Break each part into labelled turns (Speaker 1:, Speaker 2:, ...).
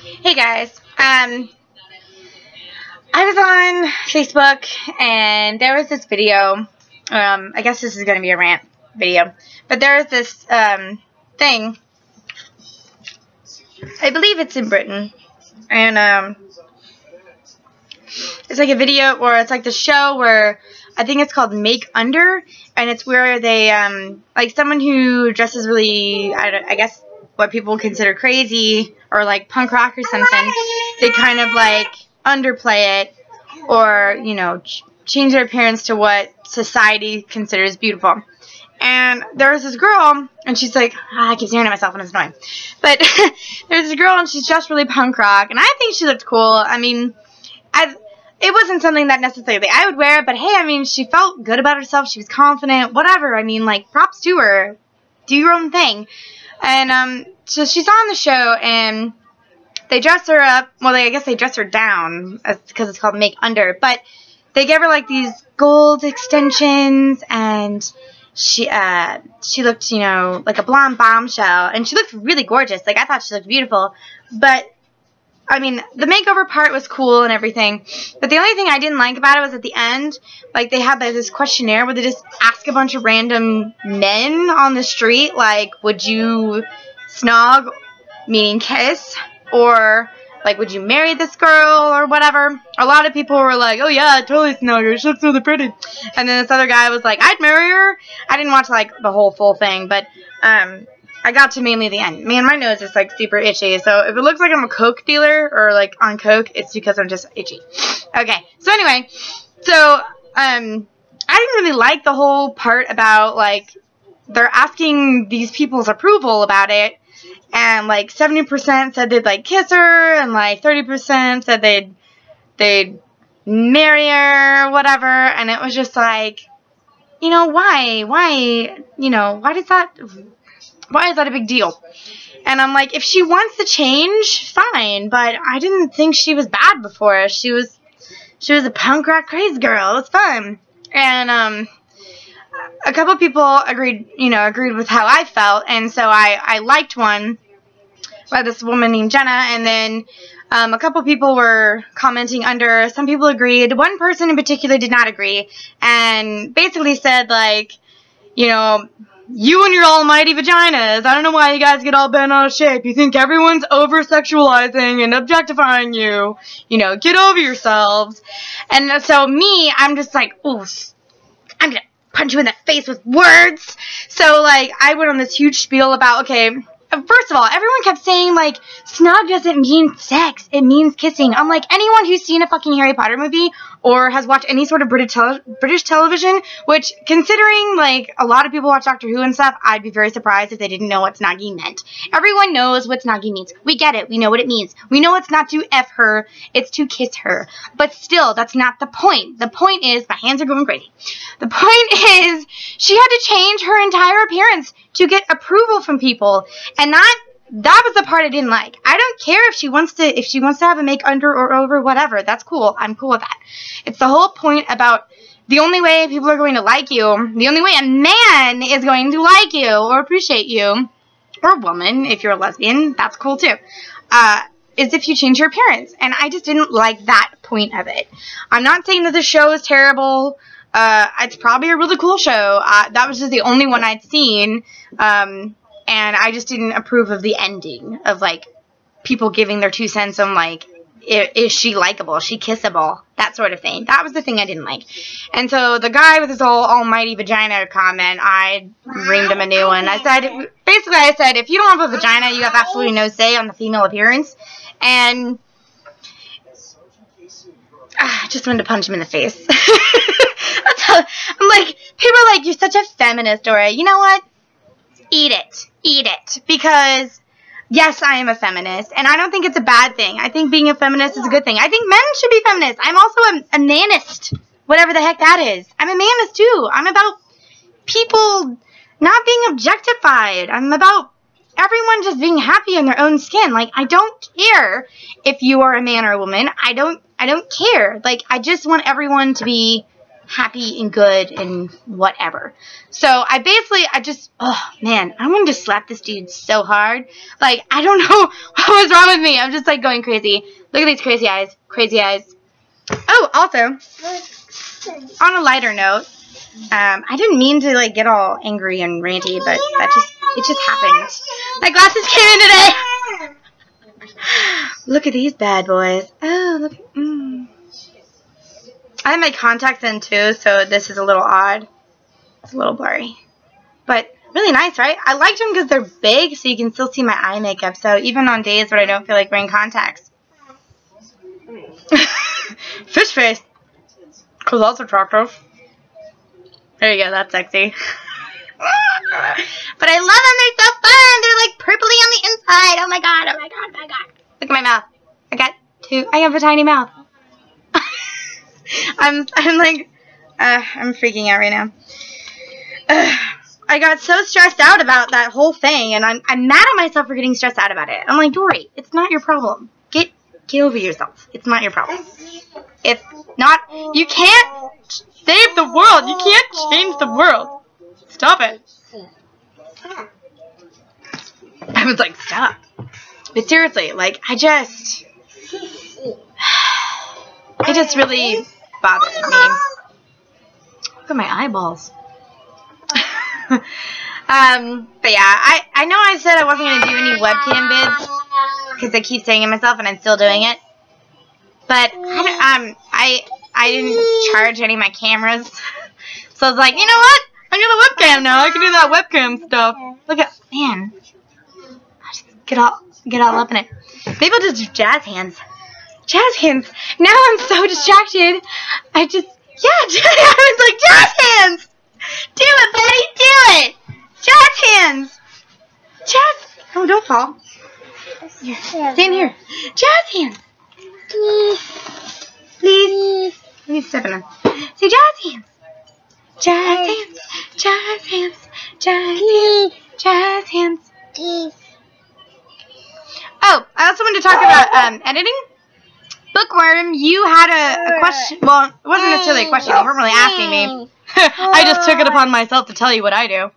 Speaker 1: Hey guys, I was on Facebook and there was this video. I guess this is going to be a rant video, but there is this thing. I believe it's in Britain, and it's like a video, or it's like the show where I think it's called Make Under, and it's where they like someone who dresses really, I guess what people consider crazy or like punk rock or something, they kind of like underplay it, or you know, change their appearance to what society considers beautiful. And there's this girl, and she's like, I keep staring at myself and it's annoying, but there's this girl and she's just really punk rock, and I think she looked cool. I mean, it wasn't something that necessarily I would wear, but hey, I mean, she felt good about herself, she was confident, whatever. I mean, like, props to her. Do your own thing. And so she's on the show, and they dress her up. Well, I guess they dress her down because it's called Make Under. But they give her like these gold extensions, and she looked, you know, like a blonde bombshell, and she looked really gorgeous. Like, I thought she looked beautiful. But I mean, the makeover part was cool and everything, but the only thing I didn't like about it was at the end, like, they had like this questionnaire where they just ask a bunch of random men on the street, like, would you snog, meaning kiss, or like, would you marry this girl, or whatever. A lot of people were like, oh yeah, I'd totally snog her, she looks really pretty. And then this other guy was like, I'd marry her. I didn't watch like the whole full thing, but I got to mainly the end. Man, my nose is like super itchy, so if it looks like I'm a coke dealer or like on coke, it's because I'm just itchy. Okay, so anyway, so I didn't really like the whole part about like they're asking these people's approval about it, and like 70% said they'd like kiss her, and like 30% said they'd marry her or whatever, and it was just like, you know, why, you know, why is that a big deal? And I'm like, if she wants to change, fine, but I didn't think she was bad before. She was a punk rock crazy girl. It was fun. And a couple of people agreed with how I felt, and so I liked one by this woman named Jenna, and then a couple people were commenting under. Some people agreed. One person in particular did not agree, and basically said, like, you know, you and your almighty vaginas, I don't know why you guys get all bent out of shape. You think everyone's over-sexualizing and objectifying you. You know, get over yourselves. And so me, I'm just like, ooh, I'm gonna punch you in the face with words. So, like, I went on this huge spiel about, okay, first of all, everyone kept saying, like, snog doesn't mean sex, it means kissing. I'm like, anyone who's seen a fucking Harry Potter movie or has watched any sort of British television, which, considering, like, a lot of people watch Doctor Who and stuff, I'd be very surprised if they didn't know what snogging meant. Everyone knows what snogging means. We get it. We know what it means. We know it's not to F her, it's to kiss her. But still, that's not the point. The point is, my hands are going crazy. The point is, she had to change her entire appearance to get approval from people. And that was the part I didn't like. I don't care if she wants to have a make under or over, whatever. That's cool. I'm cool with that. It's the whole point about the only way people are going to like you, the only way a man is going to like you or appreciate you, or a woman, if you're a lesbian, that's cool too, is if you change your appearance. And I just didn't like that point of it. I'm not saying that the show is terrible. It's probably a really cool show. That was just the only one I'd seen. And I just didn't approve of the ending of, like, people giving their 2 cents on, like, is she likable, is she kissable, that sort of thing. That was the thing I didn't like. And so the guy with his whole almighty vagina comment, I reamed him a new one. I said, if you don't have a vagina, you have absolutely no say on the female appearance. And I just wanted to punch him in the face. I'm like, people are like, you're such a feminist, Dora. You know what? Eat it, because yes, I am a feminist, and I don't think it's a bad thing. I think being a feminist is a good thing. I think men should be feminists. I'm also a manist, whatever the heck that is. I'm a manist too. I'm about people not being objectified. I'm about everyone just being happy in their own skin. Like, I don't care if you are a man or a woman. I don't care. Like, I just want everyone to be happy and good and whatever. So I just, oh man, I wanted to slap this dude so hard. Like, I don't know what was wrong with me. I'm just like going crazy. Look at these crazy eyes. Crazy eyes. Oh, also, on a lighter note, I didn't mean to like get all angry and ranty, but it just happened. My glasses came in today. Look at these bad boys. Oh, look. I have my contacts in too, so this is a little odd. It's a little blurry, but really nice, right? I liked them because they're big, so you can still see my eye makeup. So even on days where I don't feel like wearing contacts. Fish face. Because that's attractive. There you go, that's sexy. But I love them, they're so fun. They're like purpley on the inside. Oh my god, oh my god, oh my god. Look at my mouth. I have a tiny mouth. I'm freaking out right now. I got so stressed out about that whole thing, and I'm mad at myself for getting stressed out about it. I'm like, Dory, it's not your problem. Get over yourself. It's not your problem. It's not. You can't save the world. You can't change the world. Stop it. I was like, stop. But seriously, like, it just really bothered me. Look at my eyeballs. But yeah, I know I said I wasn't going to do any webcam vids because I keep saying it myself and I'm still doing it. But I didn't charge any of my cameras. So I was like, you know what? I got a webcam now. I can do that webcam stuff. Look at, man. I just get all up in it. Maybe I'll just do jazz hands. Jazz hands. Now I'm so distracted. I was like, jazz hands. Do it, buddy. Do it. Jazz hands. Jazz. Oh, don't fall. Here. Stand here. Jazz hands. Please. Let me step in them. Say jazz hands. Jazz hands. Jazz hands. Jazz hands. Jazz hands. Oh, I also wanted to talk about editing. Bookworm, you had a question. Well, it wasn't necessarily a question. You weren't really asking me. I just took it upon myself to tell you what I do.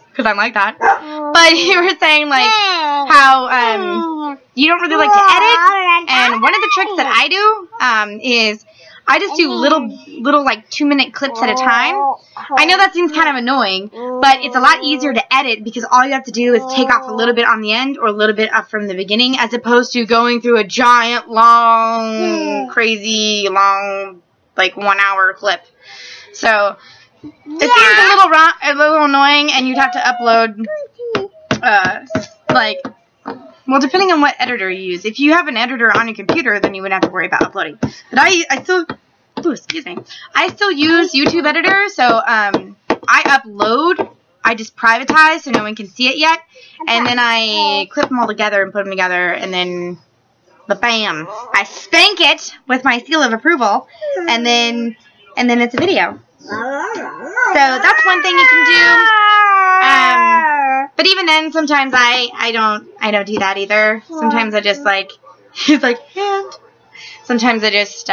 Speaker 1: Because I'm like that. But you were saying, like, how you don't really like to edit. And one of the tricks that I do is I just do little like 2-minute clips at a time. I know that seems kind of annoying, but it's a lot easier to edit because all you have to do is take off a little bit on the end or a little bit up from the beginning as opposed to going through a giant, long, crazy, long, like 1 hour clip. So it seems a little annoying, and you'd have to upload, well, depending on what editor you use. If you have an editor on your computer, then you wouldn't have to worry about uploading. But I still use YouTube editor, so I upload. I just privatize so no one can see it yet, and then I clip them all together and put them together, and then, bam, I spank it with my seal of approval, and then it's a video. So that's one thing you can do. But even then, sometimes I don't do that either. Sometimes I just he's like, hand. Sometimes I just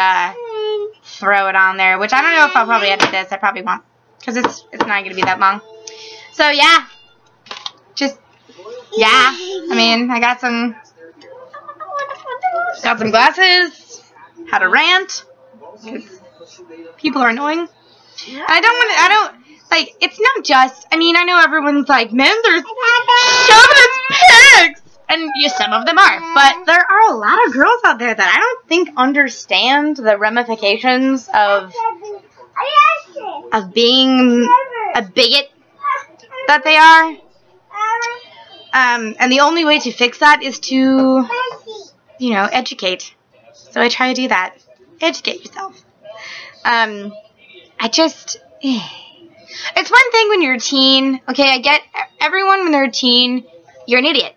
Speaker 1: throw it on there, which I don't know if I'll probably edit this. I probably won't, because it's not going to be that long. So yeah, I mean, I got some glasses. How to rant. People are annoying. It's not just, I mean, I know everyone's like, men are chauvinist pigs! And some of them are. But there are a lot of girls out there that I don't think understand the ramifications of being a bigot that they are. And the only way to fix that is to, educate. So I try to do that. Educate yourself. It's one thing when you're a teen. Okay, I get everyone when they're a teen, you're an idiot.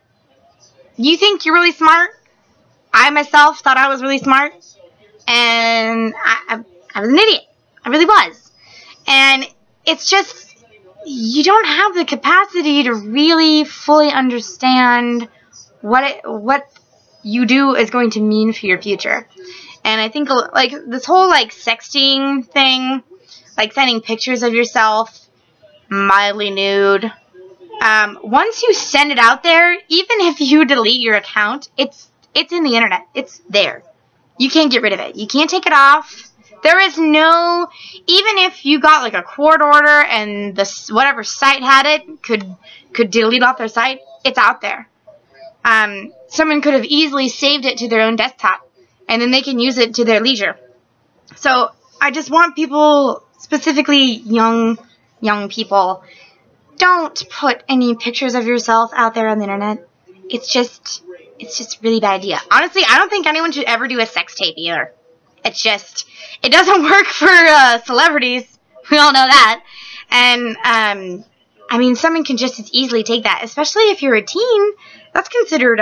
Speaker 1: You think you're really smart. I myself thought I was really smart. And I was an idiot. I really was. And it's just, you don't have the capacity to really fully understand what you do is going to mean for your future. And I think, like, this whole, like, sexting thing, like sending pictures of yourself mildly nude. Once you send it out there, even if you delete your account, it's in the internet. It's there. You can't get rid of it. You can't take it off. There is no, even if you got like a court order and whatever site had it could delete off their site, it's out there. Someone could have easily saved it to their own desktop, and then they can use it to their leisure. So I just want people, specifically young people, don't put any pictures of yourself out there on the internet. It's just a really bad idea. Honestly, I don't think anyone should ever do a sex tape either. It doesn't work for celebrities. We all know that. And, I mean, someone can just as easily take that, especially if you're a teen. That's considered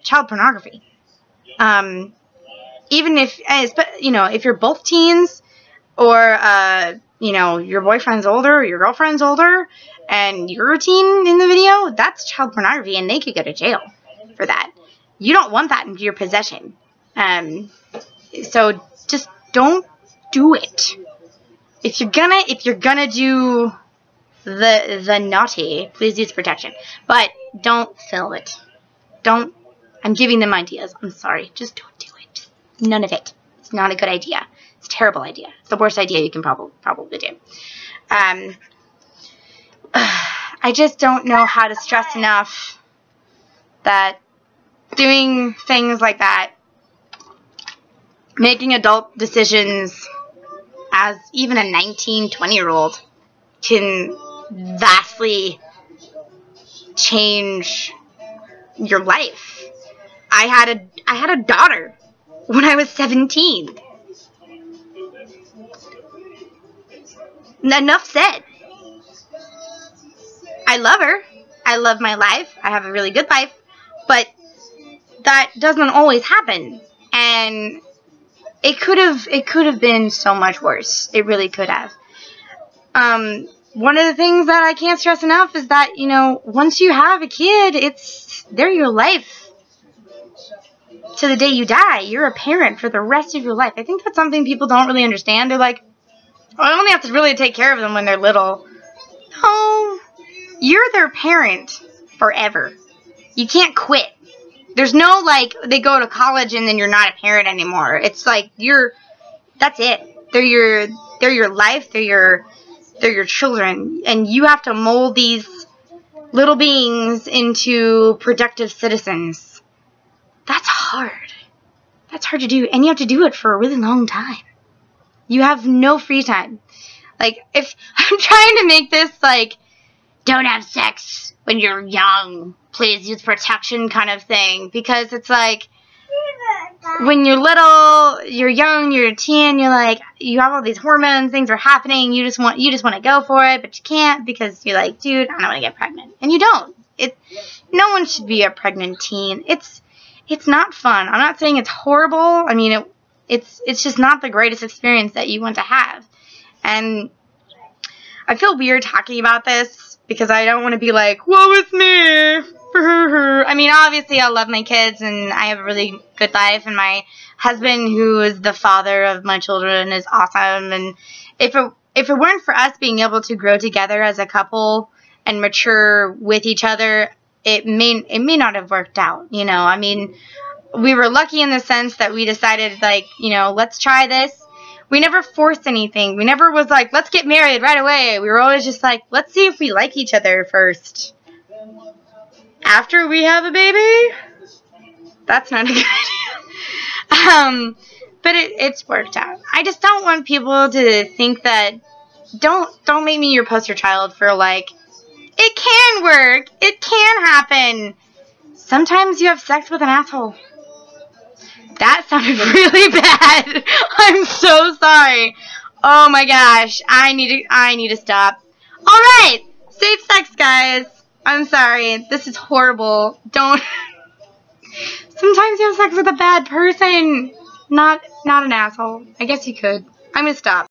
Speaker 1: child pornography. Even if, if you're both teens, or, your boyfriend's older, or your girlfriend's older, and you're a teen in the video, that's child pornography, and they could go to jail for that. You don't want that in your possession. So just don't do it. If you're gonna do the naughty, please use protection. But don't film it. I'm giving them ideas. I'm sorry. Just don't do it. Just none of it. It's not a good idea. It's a terrible idea. It's the worst idea you can probably do. I just don't know how to stress enough that doing things like that, making adult decisions as even a 19, 20-year-old can vastly change your life. I had a daughter when I was 17. Enough said. I love her. I love my life. I have a really good life. But that doesn't always happen. And it could have been so much worse. It really could have. One of the things that I can't stress enough is that, once you have a kid, they're your life. To the day you die, you're a parent for the rest of your life. I think that's something people don't really understand. They're like, I only have to really take care of them when they're little. No, you're their parent forever. You can't quit. There's no, they go to college and then you're not a parent anymore. It's like, that's it. They're your life, they're your children. And you have to mold these little beings into productive citizens. That's hard. That's hard to do. And you have to do it for a really long time. You have no free time. If I'm trying to make this, don't have sex when you're young, please use protection kind of thing. Because it's when you're little, you're young, you're a teen, you have all these hormones, things are happening, you just want to go for it, but you can't because you're like, dude, I don't want to get pregnant. And you don't. No one should be a pregnant teen. It's not fun. I'm not saying it's horrible. I mean, it's just not the greatest experience that you want to have. And I feel weird talking about this because I don't want to be like, woe is me. I mean, obviously I love my kids and I have a really good life, and my husband, who is the father of my children, is awesome. And if it weren't for us being able to grow together as a couple and mature with each other, it may not have worked out, I mean, we were lucky in the sense that we decided, let's try this. We never forced anything. We never was like, let's get married right away. We were always just like, let's see if we like each other first. After we have a baby, that's not a good idea. But it's worked out. I just don't want people to think that, don't make me your poster child for it can work. It can happen. Sometimes you have sex with an asshole. That sounded really bad. I'm so sorry. Oh my gosh. I need to stop. Alright. Safe sex, guys. I'm sorry. This is horrible. Don't. Sometimes you have sex with a bad person. Not an asshole. I guess you could. I'm gonna stop.